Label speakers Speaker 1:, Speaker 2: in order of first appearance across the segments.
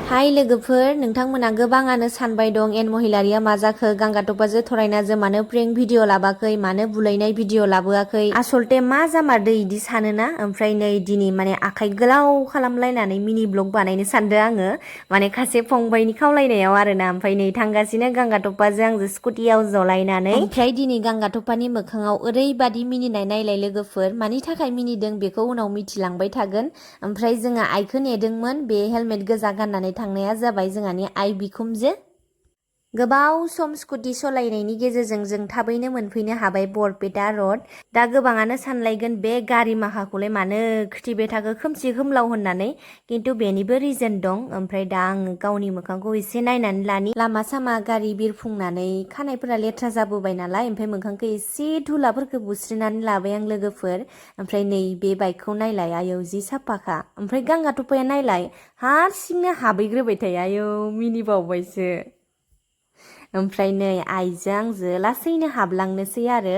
Speaker 1: हाय लोगोफोर नोंथांमोना गोबाङानो सानबाय दं एन महिलारिया मा जाखो गांगाथफाजों थरायनाजों मानो प्रेंक भिडिअ लाबाखै मानो बुलायनाय भिडिअ लाबोआखै आसलते मा जामारदो इदि सानोना ओमफ्राय नै दिनै माने आखाइ गोलाव खालामलायनानै मिनि ब्लग बानायनो सानदों आङो माने खासे फंबायनि खावलायनायाव आरोना ओमफ्राय नै थांगासिनो गांगाथफाजों आंजों स्कुटियाव जलायनानै ओमफ्राय दिनै गांगाथफानि मोखाङाव ओरैबादि मिनिनाय नायलाय लोगोफोर मानि थाखाय मिनिदों बेखौ उनाव मिथिलांबाय थागोन ओमफ्राय जोङो आइखौ नेदोंमोन बे हेलमेट गोजा गाननानै थांनाया जाबाय जोंहानि आइ बिखुमजो गोबाव सम स्कुटि सलायनायनि गेजेरजों जों थाबैनो मोनफैनो हाबाय बरपेटा रड दा गोबाङानो सानलायगोन बे गारि माखाखौलाय मानो खिथिबाय थाखो खोमसि खोमलाव होननानै खिन्थु बेनिबो रिजन दं ओमफ्राय दा आङो गावनि मोखांखौ एसे नायनानै लानि लामा सामा गारि बिरफुंनानै खानायफोरा लेथ्रा जाबोबाय नालाय ओमफ्राय मोखांखौ एसे धुलाफोरखौ बुस्रिनानै लाबाय आं लोगोफोर ओमफ्राय नै बे बाइकखौ नायलाय आयौ जि साफाखा ओमफ्राय गांगाथफाया नायलाय हारसिंनो हाबैग्रोबाय थायो आयौ मिनिबावबायसो ओमफ्राय नै आइजों आंजों लासैनो हाबलांनोसै आरो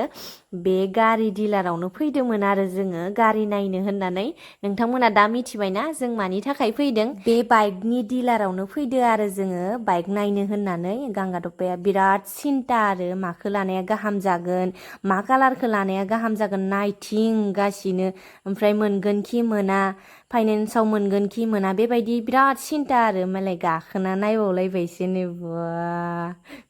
Speaker 1: बे गारि डिलारावनो फैदोंमोन आरो जोङो गारि नायनो होननानै नोंथांमोना दा मिथिबायना जों मानि थाखाय फैदों बे बाइकनि डिलारावनो फैदो आरो जोङो बाइक नायनो होननानै गांगाथफाया बिराद सिन्था आरो माखौ लानाया गाहाम जागोन मा कालारखौ लानाया गाहाम जागोन नायथिंगासिनो ओमफ्राय मोनगोन कि मोना फाइनेन्सआव मोनगोन कि मोना बेबायदि बिराद सिन्था आरो मालाय गाखोना नायबावलायबायसो नै बा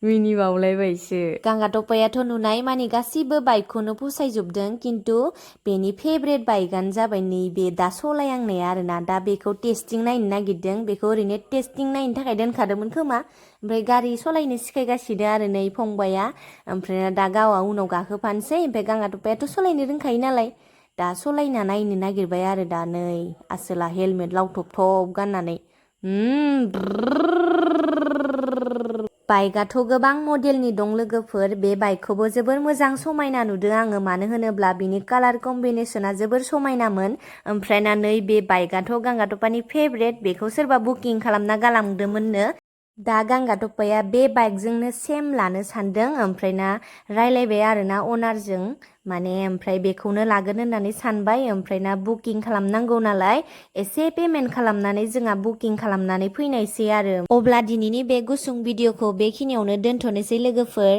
Speaker 1: मिनिबावलायबायसो गांगाथफायाथ नुनाय मानि गासिबो बाइकखौनो फसायजोबदों खिन्थु बेनि फेभरेट बाइकआनो जाबाय नैबे दा सलायहांनाया आरोना दा बेखौ टेस्टिं नायनो नागिरदों बेखौ ओरैनो टेस्टिं नायनो थाखाय दोनखादोंमोन खोमा ओमफ्राय गारि सलायनो सिखायगासिनो आरो नै फंबाया ओमफ्राय दा गावआ उनाव गाखोफानोसै ओमफ्राय गांगाथफायाथ सलायनो रोंखायो नालाय दा सलायना नायनो नागिरबाय आरो दा नै आसोला हेलमेट लावथबथब गाननानै बाइकआथ गोबां मडेलनि दं लोगोफोर बे बाइकखौबो जोबोर मोजां समायना नुदों आङो मानो होनोब्ला बिनि कालार कम्बिनेसना जोबोर समायनामोन ओमफ्राय ना नै बे बाइकआथ गांगाथफानि फेभरेट बेखौ सोरबा बुकिं खालामना गालांदोंमोननो दा गांगाथफाया बे बाइकजोंनो सेम लानो सानदों ओमफ्राय ना रायलायबाय आरोना अनारजों माने ओमफ्राय बेखौनो लागोन होननानै सानबाय ओमफ्राय ना बुकिं खालामनांगौ नालाय एसे पेमेन्ट खालामनानै जोंहा बुकिं खालामनानै फैनायसै आरो अब्ला दिनैनि बे गुसुं भिडिअखौ बेखिनियावनो दोनथ'नोसै लोगोफोर